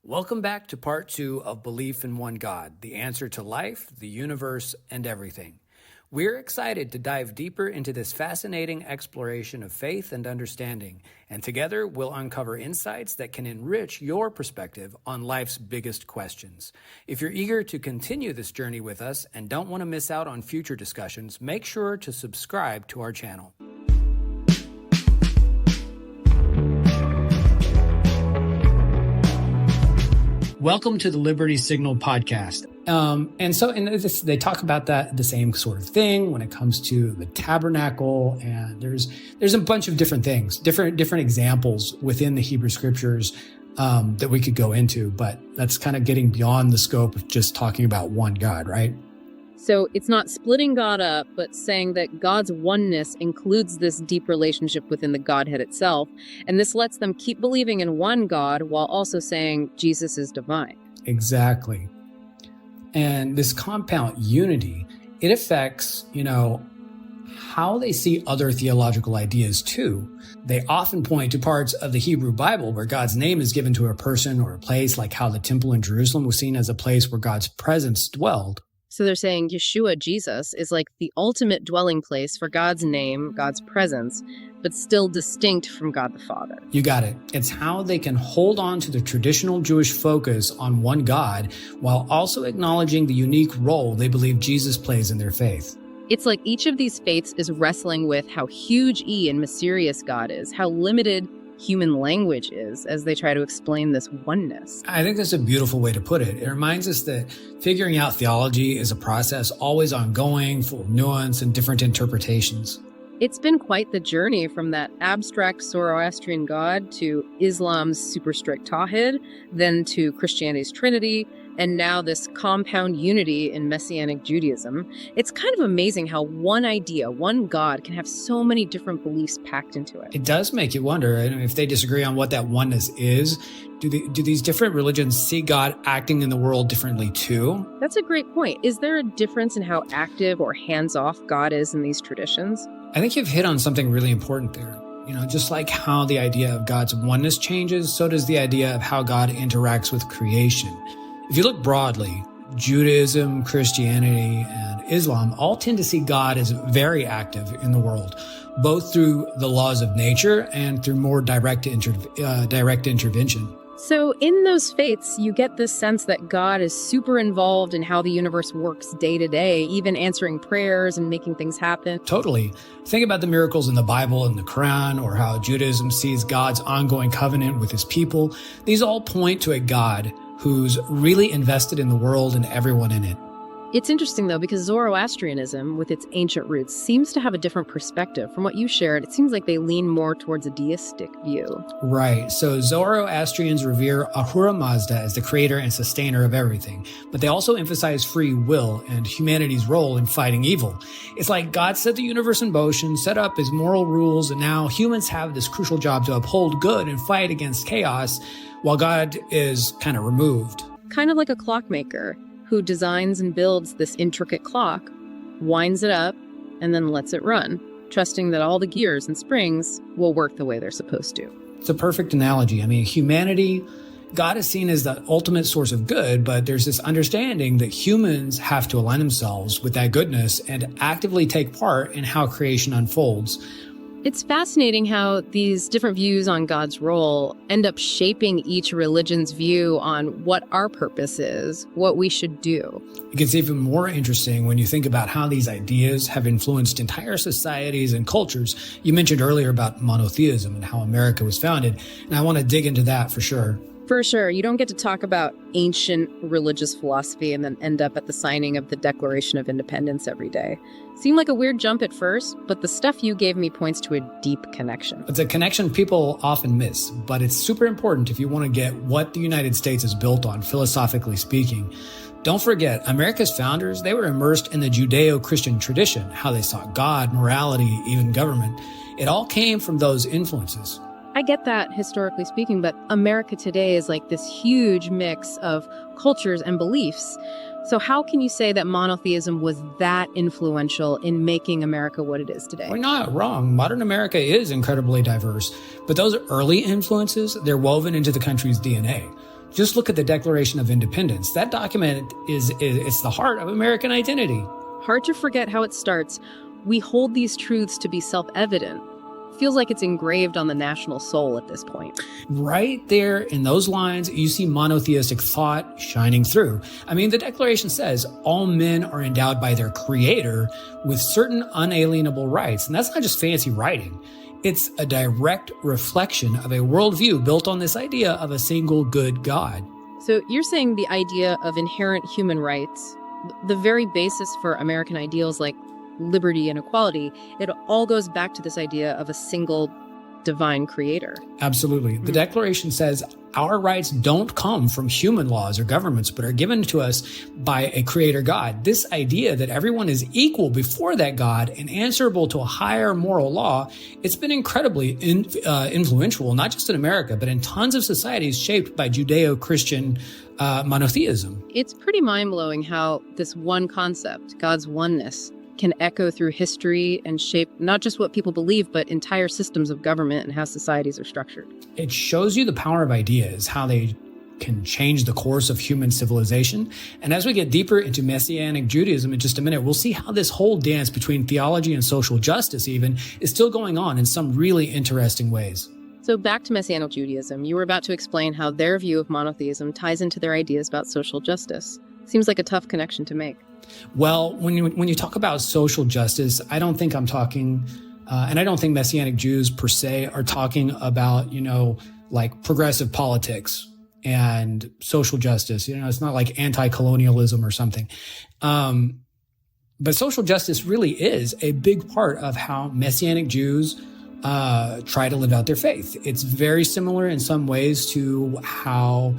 Welcome back to part 2 of Belief in One God, the answer to life, the universe, and everything. We're excited to dive deeper into this fascinating exploration of faith and understanding, and together we'll uncover insights that can enrich your perspective on life's biggest questions. If you're eager to continue this journey with us and don't want to miss out on future discussions, make sure to subscribe to our channel. Welcome to the Liberty Signal podcast. They talk about the same sort of thing when it comes to the tabernacle, and there's a bunch of different things, different examples within the Hebrew scriptures that we could go into, but that's kind of getting beyond the scope of just talking about one God, right? So it's not splitting God up, but saying that God's oneness includes this deep relationship within the Godhead itself. And this lets them keep believing in one God while also saying Jesus is divine. Exactly. And this compound unity, it affects, how they see other theological ideas too. They often point to parts of the Hebrew Bible where God's name is given to a person or a place, like how the temple in Jerusalem was seen as a place where God's presence dwelled. So they're saying Yeshua, Jesus, is like the ultimate dwelling place for God's name, God's presence, but still distinct from God the Father. You got it. It's how they can hold on to the traditional Jewish focus on one God while also acknowledging the unique role they believe Jesus plays in their faith. It's like each of these faiths is wrestling with how huge and mysterious God is, how limited human language is, as they try to explain this oneness. I think that's a beautiful way to put it. It reminds us that figuring out theology is a process always ongoing, full of nuance and different interpretations. It's been quite the journey from that abstract Zoroastrian God to Islam's super strict Tawhid, then to Christianity's Trinity, and now this compound unity in Messianic Judaism. It's kind of amazing how one idea, one God, can have so many different beliefs packed into it. It does make you wonder if they disagree on what that oneness is. Do these different religions see God acting in the world differently too? That's a great point. Is there a difference in how active or hands-off God is in these traditions? I think you've hit on something really important there. Just like how the idea of God's oneness changes, so does the idea of how God interacts with creation. If you look broadly, Judaism, Christianity, and Islam all tend to see God as very active in the world, both through the laws of nature and through more direct intervention. So in those faiths, you get this sense that God is super involved in how the universe works day to day, even answering prayers and making things happen. Totally. Think about the miracles in the Bible and the Quran, or how Judaism sees God's ongoing covenant with his people. These all point to a God who's really invested in the world and everyone in it. It's interesting, though, because Zoroastrianism, with its ancient roots, seems to have a different perspective. From what you shared, it seems like they lean more towards a deistic view. Right. So Zoroastrians revere Ahura Mazda as the creator and sustainer of everything, but they also emphasize free will and humanity's role in fighting evil. It's like God set the universe in motion, set up his moral rules, and now humans have this crucial job to uphold good and fight against chaos, while God is kind of removed. Kind of like a clockmaker who designs and builds this intricate clock, winds it up, and then lets it run, trusting that all the gears and springs will work the way they're supposed to. It's a perfect analogy. Humanity, God is seen as the ultimate source of good, but there's this understanding that humans have to align themselves with that goodness and actively take part in how creation unfolds. It's fascinating how these different views on God's role end up shaping each religion's view on what our purpose is, what we should do. It gets even more interesting when you think about how these ideas have influenced entire societies and cultures. You mentioned earlier about monotheism and how America was founded, and I want to dig into that for sure. For sure. You don't get to talk about ancient religious philosophy and then end up at the signing of the Declaration of Independence every day. Seemed like a weird jump at first, but the stuff you gave me points to a deep connection. It's a connection people often miss, but it's super important if you want to get what the United States is built on, philosophically speaking. Don't forget, America's founders, they were immersed in the Judeo-Christian tradition, how they saw God, morality, even government. It all came from those influences. I get that, historically speaking, but America today is like this huge mix of cultures and beliefs. So how can you say that monotheism was that influential in making America what it is today? We're not wrong. Modern America is incredibly diverse, but those early influences, they're woven into the country's DNA. Just look at the Declaration of Independence. That document it's the heart of American identity. Hard to forget how it starts. We hold these truths to be self-evident. Feels like it's engraved on the national soul at this point. Right there in those lines, you see monotheistic thought shining through. I mean, the Declaration says all men are endowed by their Creator with certain unalienable rights. And that's not just fancy writing. It's a direct reflection of a worldview built on this idea of a single good God. So you're saying the idea of inherent human rights, the very basis for American ideals like liberty and equality, it all goes back to this idea of a single divine creator. Absolutely. The Declaration says our rights don't come from human laws or governments, but are given to us by a creator God. This idea that everyone is equal before that God and answerable to a higher moral law, it's been incredibly influential, not just in America, but in tons of societies shaped by Judeo-Christian monotheism. It's pretty mind-blowing how this one concept, God's oneness, can echo through history and shape not just what people believe, but entire systems of government and how societies are structured. It shows you the power of ideas, how they can change the course of human civilization. And as we get deeper into Messianic Judaism in just a minute, we'll see how this whole dance between theology and social justice even is still going on in some really interesting ways. So back to Messianic Judaism, you were about to explain how their view of monotheism ties into their ideas about social justice. Seems like a tough connection to make. Well, when you talk about social justice, I don't think I'm talking, and I don't think Messianic Jews per se are talking about, like progressive politics and social justice. It's not like anti-colonialism or something. But social justice really is a big part of how Messianic Jews try to live out their faith. It's very similar in some ways to how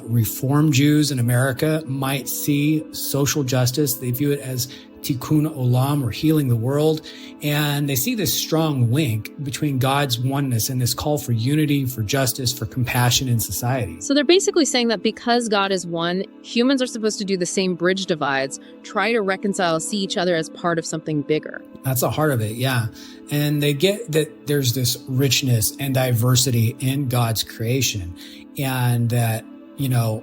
Reform Jews in America might see social justice. They view it as tikkun olam, or healing the world. And they see this strong link between God's oneness and this call for unity, for justice, for compassion in society. So they're basically saying that because God is one, humans are supposed to do the same bridge divides, try to reconcile, see each other as part of something bigger. That's the heart of it, yeah. And they get that there's this richness and diversity in God's creation, and that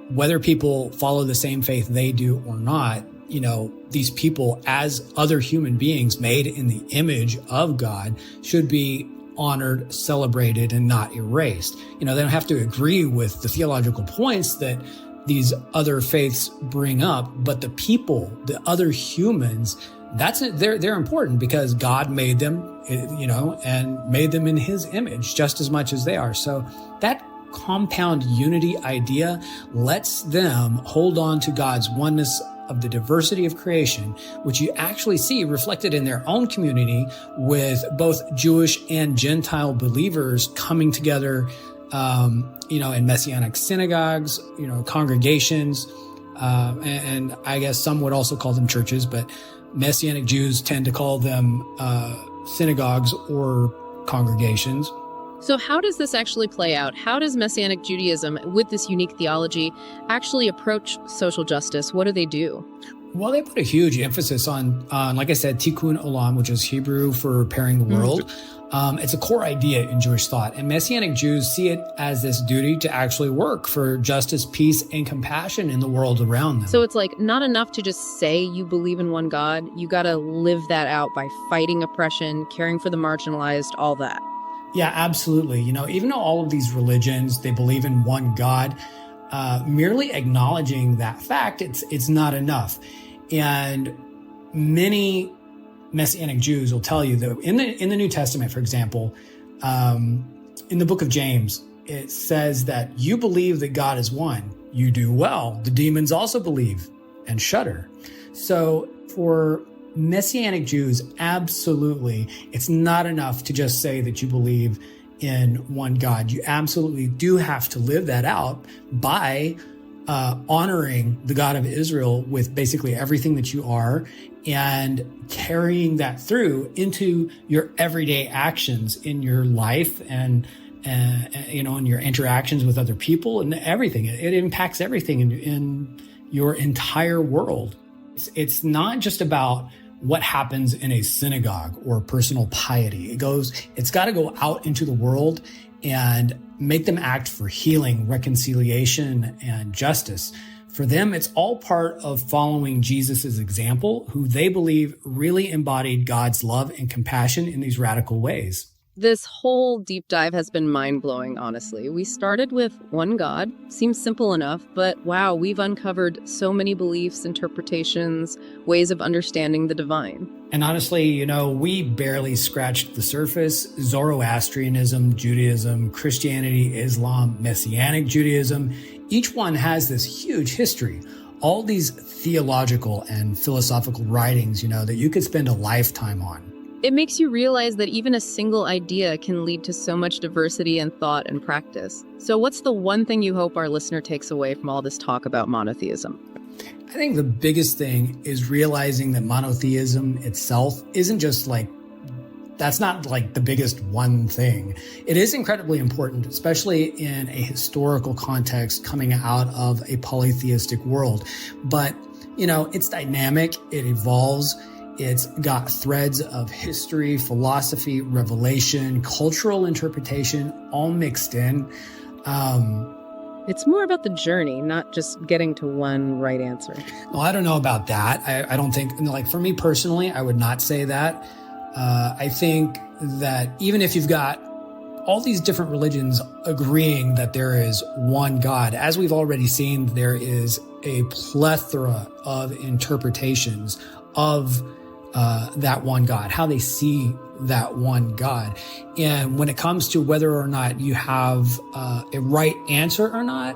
whether people follow the same faith they do or not, these people as other human beings made in the image of God should be honored, celebrated, and not erased. They don't have to agree with the theological points that these other faiths bring up, but the people, the other humans, they're important because God made them, and made them in his image just as much as they are. So that compound unity idea lets them hold on to God's oneness of the diversity of creation, which you actually see reflected in their own community with both Jewish and Gentile believers coming together, in Messianic synagogues, congregations, and I guess some would also call them churches, but Messianic Jews tend to call them synagogues or congregations. So how does this actually play out? How does Messianic Judaism, with this unique theology, actually approach social justice? What do they do? Well, they put a huge emphasis on, like I said, tikkun olam, which is Hebrew for repairing the world. It's a core idea in Jewish thought, and Messianic Jews see it as this duty to actually work for justice, peace, and compassion in the world around them. So it's like not enough to just say you believe in one God. You got to live that out by fighting oppression, caring for the marginalized, all that. Yeah, absolutely. Even though all of these religions, they believe in one God, merely acknowledging that fact, it's not enough. And many Messianic Jews will tell you that in the New Testament, for example, in the book of James, it says that you believe that God is one. You do well. The demons also believe and shudder. So for Messianic Jews, absolutely, it's not enough to just say that you believe in one God. You absolutely do have to live that out by honoring the God of Israel with basically everything that you are, and carrying that through into your everyday actions in your life and in your interactions with other people and everything. It impacts everything in your entire world. It's not just about what happens in a synagogue or personal piety. It's got to go out into the world and make them act for healing, reconciliation, and justice. For them, it's all part of following Jesus' example, who they believe really embodied God's love and compassion in these radical ways. This whole deep dive has been mind-blowing, honestly. We started with one God. Seems simple enough, but wow, we've uncovered so many beliefs, interpretations, ways of understanding the divine. And honestly, we barely scratched the surface. Zoroastrianism, Judaism, Christianity, Islam, Messianic Judaism, each one has this huge history. All these theological and philosophical writings, that you could spend a lifetime on. It makes you realize that even a single idea can lead to so much diversity in thought and practice. So what's the one thing you hope our listener takes away from all this talk about monotheism? I think the biggest thing is realizing that monotheism itself isn't just that's not the biggest one thing. It is incredibly important, especially in a historical context coming out of a polytheistic world. But, it's dynamic, it evolves. It's got threads of history, philosophy, revelation, cultural interpretation, all mixed in. It's more about the journey, not just getting to one right answer. Well, I don't know about that. I don't think, for me personally, I would not say that. I think that even if you've got all these different religions agreeing that there is one God, as we've already seen, there is a plethora of interpretations of that one God, how they see that one God. And when it comes to whether or not you have a right answer or not,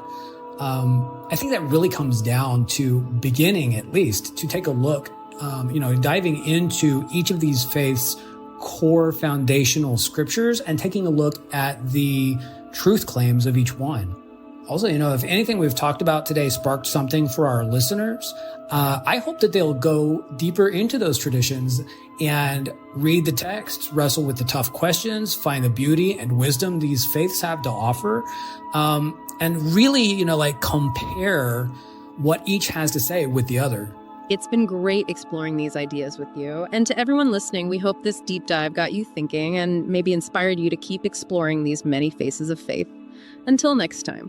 I think that really comes down to beginning, at least, to take a look, diving into each of these faiths' core foundational scriptures and taking a look at the truth claims of each one. Also, if anything we've talked about today sparked something for our listeners, I hope that they'll go deeper into those traditions and read the text, wrestle with the tough questions, find the beauty and wisdom these faiths have to offer, and really, compare what each has to say with the other. It's been great exploring these ideas with you. And to everyone listening, we hope this deep dive got you thinking and maybe inspired you to keep exploring these many faces of faith. Until next time.